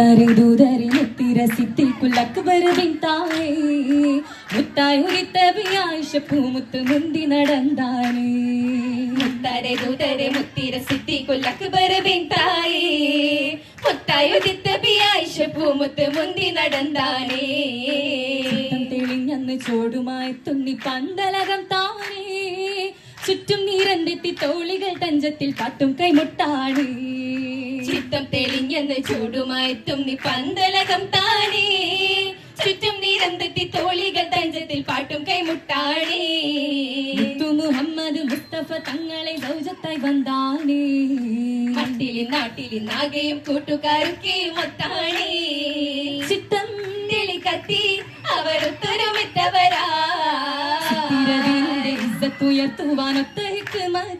മുത്താരി ദൂതരി മുത്തിരസിത്തിൽ കുല്ലക്ബർ ബിൻതായേ മുത്തായി ഉരിത്തബി ആയിഷ പൂമുത്ത് മുന്തി നടന്താനേ മുത്താരെ ദൂതരെ മുത്തിരസിത്തിൽ കുല്ലക്ബർ ബിൻതായേ മുത്തായി ഉരിത്തബി ആയിഷ പൂമുത്ത് മുന്തി നടന്താനേ തെളിഞ്ഞന്ന് ചോടുമായി തുന്നി പന്തലകം താനേ ചുറ്റും നീരന്തെത്തി തോളികൾ തഞ്ചത്തിൽ പാട്ടും കൈമുട്ടാണ് ചിത്തം തെളിഞ്ഞെന്ന് ചൂടുമായി തുന്നി പന്തലകം താനേ ചുറ്റും നീരന്തെത്തി തോളികൾ തഞ്ചത്തിൽ പാട്ടും കൈമുട്ടാണേ മുഹമ്മദ് മുസ്തഫ തങ്ങളെ സൗജത്തായി വന്നാനേ മട്ടിലും നാട്ടിലും നാഗയും കൂട്ടുകാരൊക്കെ മൊത്താണേ ചിത്തം തെളി കത്തി അവരൊത്തൊരുമിത്തവരാ ഉയർത്തുവാനൊത്ത